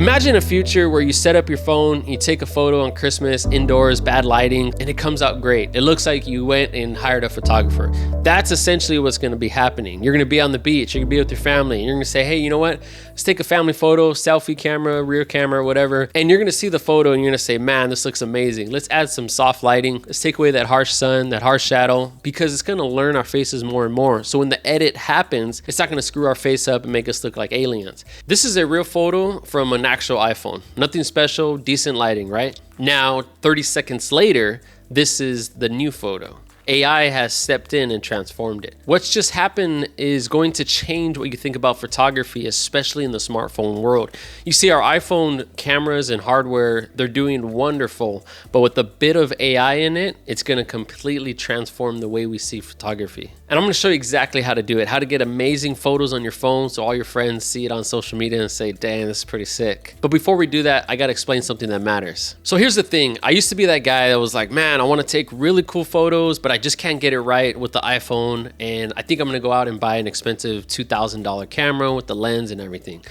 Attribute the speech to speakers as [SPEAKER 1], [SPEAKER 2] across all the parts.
[SPEAKER 1] Imagine a future where you set up your phone, you take a photo on Christmas, indoors, bad lighting, and it comes out great. It looks like you went and hired a photographer. That's essentially what's gonna be happening. You're gonna be on the beach, you're gonna be with your family, and you're gonna say, hey, you know what? Let's take a family photo, selfie camera, rear camera, whatever. And you're gonna see the photo and you're gonna say, man, this looks amazing. Let's add some soft lighting. Let's take away that harsh sun, that harsh shadow, because it's gonna learn our faces more and more. So when the edit happens, it's not gonna screw our face up and make us look like aliens. This is a real photo from an actual iPhone. Nothing special, decent lighting, right? Now, 30 seconds later, this is the new photo. AI has stepped in and transformed it. What's just happened is going to change what you think about photography, especially in the smartphone world. You see, our iPhone cameras and hardware, they're doing wonderful, but with a bit of AI in it, it's gonna completely transform the way we see photography. And I'm gonna show you exactly how to do it, how to get amazing photos on your phone so all your friends see it on social media and say, dang, this is pretty sick. But before we do that, I gotta explain something that matters. So here's the thing. I used to be that guy that was like, man, I wanna take really cool photos, but I just can't get it right with the iPhone, and I think I'm gonna go out and buy an expensive $2,000 camera with the lens and everything.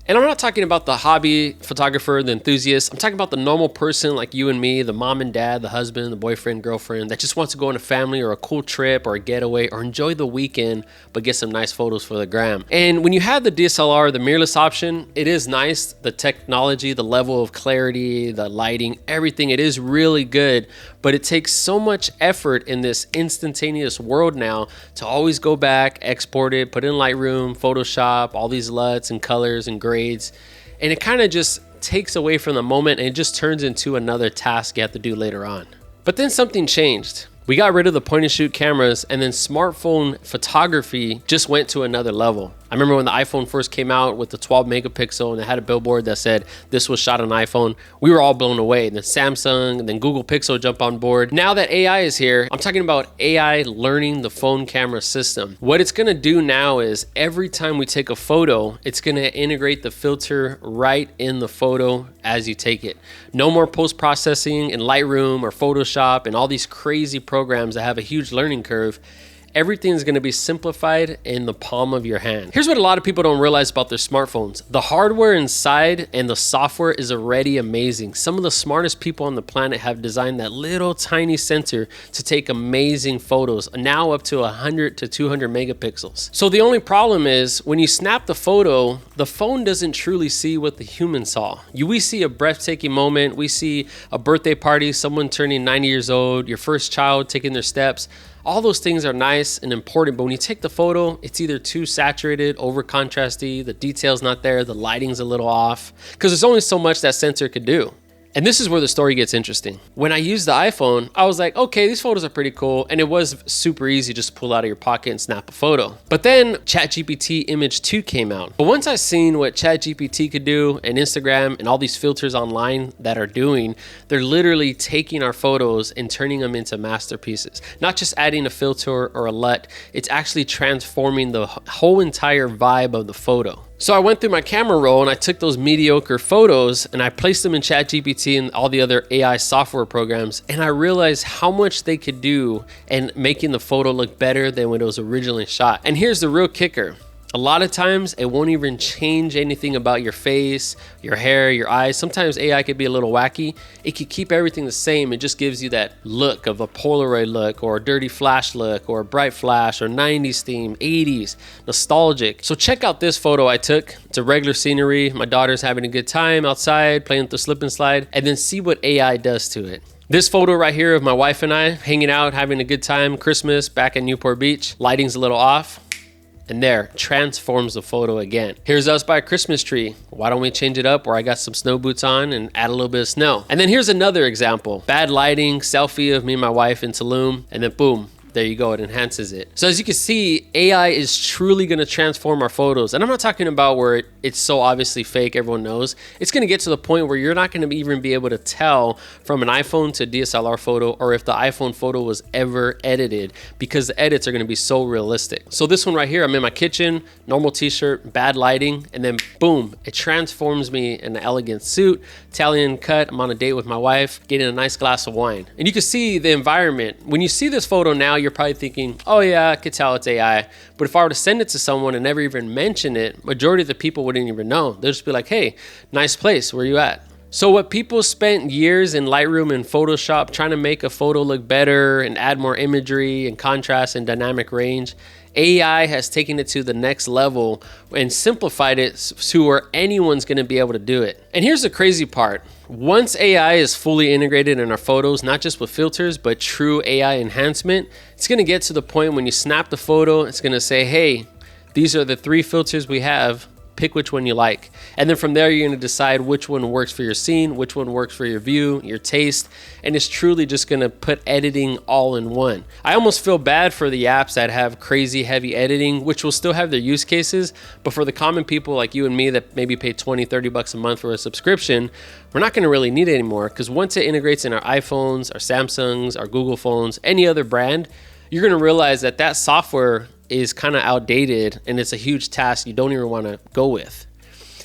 [SPEAKER 1] And I'm not talking about the hobby photographer, the enthusiast. I'm talking about the normal person like you and me, the mom and dad, the husband, the boyfriend, girlfriend that just wants to go on a family or a cool trip or a getaway or enjoy the weekend, but get some nice photos for the gram. And when you have the DSLR, the mirrorless option, it is nice. The technology, the level of clarity, the lighting, everything, it is really good, but it takes so much effort in this instantaneous world now to always go back, export it, put it in Lightroom, Photoshop, all these LUTs and colors and grades. And it kind of just takes away from the moment and it just turns into another task you have to do later on. But then something changed. We got rid of the point and shoot cameras, and then smartphone photography just went to another level. I remember when the iPhone first came out with the 12 megapixel and it had a billboard that said this was shot on iPhone. We were all blown away. And then Samsung and then Google Pixel jumped on board. Now that AI is here, I'm talking about AI learning the phone camera system. What it's gonna do now is every time we take a photo, it's gonna integrate the filter right in the photo as you take it. No more post-processing in Lightroom or Photoshop and all these crazy programs that have a huge learning curve. Everything's gonna be simplified in the palm of your hand. Here's what a lot of people don't realize about their smartphones. The hardware inside and the software is already amazing. Some of the smartest people on the planet have designed that little tiny sensor to take amazing photos, now up to 100 to 200 megapixels. So the only problem is when you snap the photo, the phone doesn't truly see what the human saw. We see a breathtaking moment, we see a birthday party, someone turning 90 years old, your first child taking their steps. All those things are nice and important, but when you take the photo, it's either too saturated, over contrasty, the detail's not there, the lighting's a little off, because there's only so much that sensor could do. And this is where the story gets interesting. When I used the iPhone, I was like, okay, these photos are pretty cool. And it was super easy just to pull out of your pocket and snap a photo. But then ChatGPT Image 2 came out. But once I seen what ChatGPT could do and Instagram and all these filters online that are doing, they're literally taking our photos and turning them into masterpieces. Not just adding a filter or a LUT, it's actually transforming the whole entire vibe of the photo. So I went through my camera roll and I took those mediocre photos and I placed them in ChatGPT and all the other AI software programs, and I realized how much they could do in making the photo look better than when it was originally shot. And here's the real kicker. A lot of times it won't even change anything about your face, your hair, your eyes. Sometimes AI could be a little wacky. It could keep everything the same. It just gives you that look of a Polaroid look or a dirty flash look or a bright flash or 90s theme, 80s, nostalgic. So check out this photo I took. It's a regular scenery. My daughter's having a good time outside, playing with the slip and slide, and then see what AI does to it. This photo right here of my wife and I hanging out, having a good time, Christmas, back at Newport Beach. Lighting's a little off. And there, transforms the photo again. Here's us by a Christmas tree. Why don't we change it up where I got some snow boots on and add a little bit of snow? And then here's another example. Bad lighting, selfie of me and my wife in Tulum, and then boom, there you go, it enhances it. So as you can see, AI is truly gonna transform our photos. And I'm not talking about where it's so obviously fake, everyone knows. It's gonna get to the point where you're not gonna even be able to tell from an iPhone to DSLR photo or if the iPhone photo was ever edited, because the edits are gonna be so realistic. So this one right here, I'm in my kitchen, normal t-shirt, bad lighting, and then boom, it transforms me in an elegant suit, Italian cut, I'm on a date with my wife, getting a nice glass of wine. And you can see the environment. When you see this photo now, you're probably thinking, oh yeah, I could tell it's AI. But if I were to send it to someone and never even mention it, majority of the people would wouldn't even know. They'll just be like, hey, nice place, where you at? So what people spent years in Lightroom and Photoshop trying to make a photo look better and add more imagery and contrast and dynamic range, AI has taken it to the next level and simplified it to where anyone's going to be able to do it. And here's the crazy part. Once AI is fully integrated in our photos, not just with filters, but true AI enhancement, it's going to get to the point when you snap the photo, it's going to say, hey, these are the 3 filters we have. Pick which one you like. And then from there, you're going to decide which one works for your scene, which one works for your view, your taste. And it's truly just going to put editing all in one. I almost feel bad for the apps that have crazy heavy editing, which will still have their use cases. But for the common people like you and me that maybe pay 20, 30 bucks a month for a subscription, we're not going to really need it anymore, because once it integrates in our iPhones, our Samsungs, our Google phones, any other brand, you're going to realize that that software is kind of outdated and it's a huge task you don't even want to go with.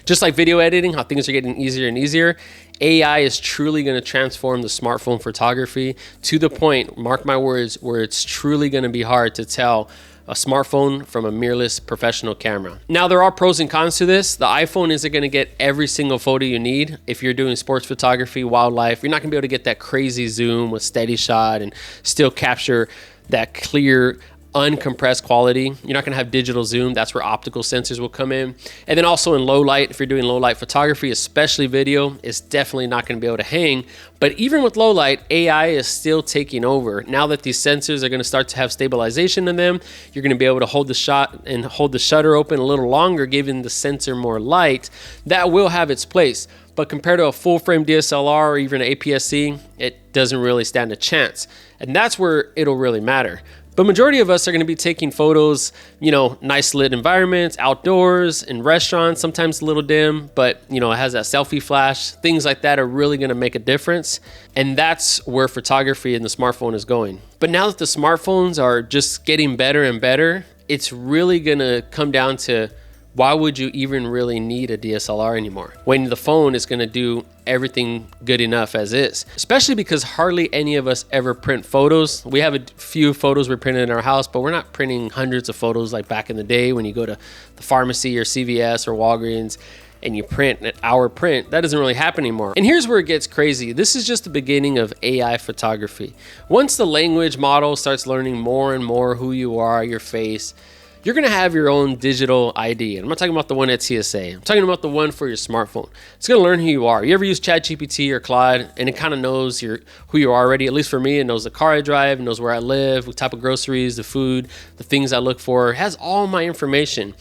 [SPEAKER 1] Just like video editing, how things are getting easier and easier, AI is truly going to transform the smartphone photography to the point, mark my words, where it's truly going to be hard to tell a smartphone from a mirrorless professional camera. Now, there are pros and cons to this. The iPhone isn't going to get every single photo you need. If you're doing sports photography, wildlife, you're not going to be able to get that crazy zoom with steady shot and still capture that clear, uncompressed quality. You're not going to have digital zoom. That's where optical sensors will come in. And then also in low light, if you're doing low light photography, especially video, it's definitely not going to be able to hang. But even with low light, AI is still taking over. Now that these sensors are going to start to have stabilization in them, you're going to be able to hold the shot and hold the shutter open a little longer, giving the sensor more light. That will have its place. But compared to a full frame DSLR or even an APS-C, it doesn't really stand a chance. And that's where it'll really matter. But majority of us are going to be taking photos, you know, nice lit environments, outdoors, in restaurants, sometimes a little dim, but you know, it has that selfie flash. Things like that are really going to make a difference. And that's where photography in the smartphone is going. But now that the smartphones are just getting better and better, it's really going to come down to, why would you even really need a DSLR anymore when the phone is going to do everything good enough as is? Especially because hardly any of us ever print photos. We have a few photos we printed in our house, but we're not printing hundreds of photos like back in the day when you go to the pharmacy or CVS or Walgreens and you print an hour print. That doesn't really happen anymore. And here's where it gets crazy. This is just the beginning of AI photography. Once the language model starts learning more and more who you are, your face, you're going to have your own digital ID. And I'm not talking about the one at TSA. I'm talking about the one for your smartphone. It's going to learn who you are. You ever use ChatGPT or Claude, and it kind of knows who you are already. At least for me, it knows the car I drive, it knows where I live, what type of groceries, the food, the things I look for. It has all my information.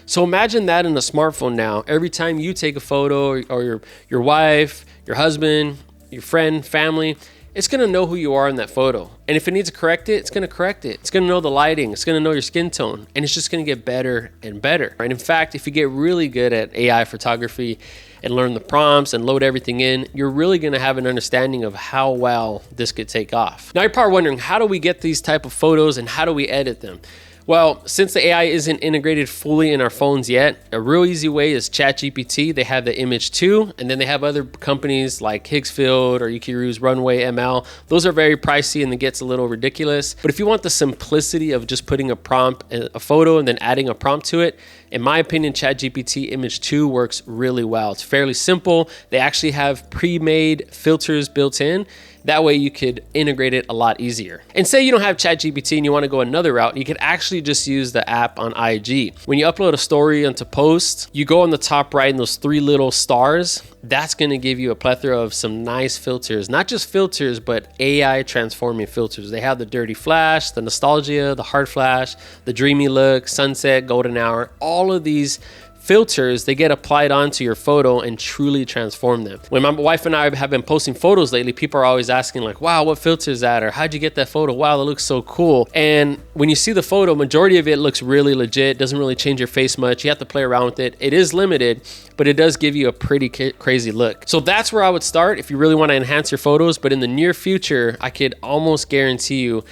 [SPEAKER 1] So imagine that in a smartphone now. Every time you take a photo, or your wife, your husband, your friend, family, it's going to know who you are in that photo. And if it needs to correct it, it's going to correct it. It's going to know the lighting. It's going to know your skin tone. And it's just going to get better and better. And in fact, if you get really good at AI photography and learn the prompts and load everything in, you're really going to have an understanding of how well this could take off. Now, you're probably wondering, how do we get these type of photos and how do we edit them? Well, since the AI isn't integrated fully in our phones yet, a real easy way is ChatGPT. They have the image 2, and then they have other companies like Higgsfield or you can use Runway ML. Those are very pricey and it gets a little ridiculous. But if you want the simplicity of just putting a prompt, a photo, and then adding a prompt to it, in my opinion, ChatGPT image 2 works really well. It's fairly simple. They actually have pre-made filters built in. That way you could integrate it a lot easier. And say you don't have ChatGPT and you want to go another route, you could actually just use the app on IG. When you upload a story onto Post, you go on the top right and those 3 little stars, that's going to give you a plethora of some nice filters. Not just filters, but AI transforming filters. They have the dirty flash, the nostalgia, the hard flash, the dreamy look, sunset, golden hour. All of these filters, they get applied onto your photo and truly transform them. When my wife and I have been posting photos lately, people are always asking like, wow, what filter is that? Or how'd you get that photo? Wow, that looks so cool. And when you see the photo, majority of it looks really legit, doesn't really change your face much. You have to play around with it. It is limited, but it does give you a pretty crazy look. So that's where I would start if you really want to enhance your photos. But in the near future, I could almost guarantee you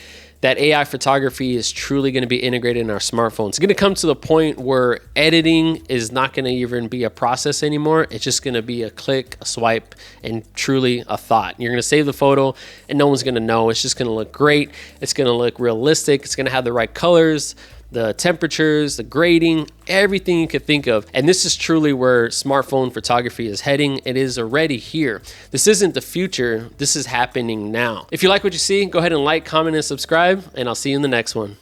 [SPEAKER 1] that AI photography is truly going to be integrated in our smartphones. It's going to come to the point where editing is not going to even be a process anymore. It's just going to be a click, a swipe, and truly a thought. You're going to save the photo and no one's going to know. It's just going to look great. It's going to look realistic. It's going to have the right colors, the temperatures, the grading, everything you could think of. And this is truly where smartphone photography is heading. It is already here. This isn't the future. This is happening now. If you like what you see, go ahead and like, comment, and subscribe, and I'll see you in the next one.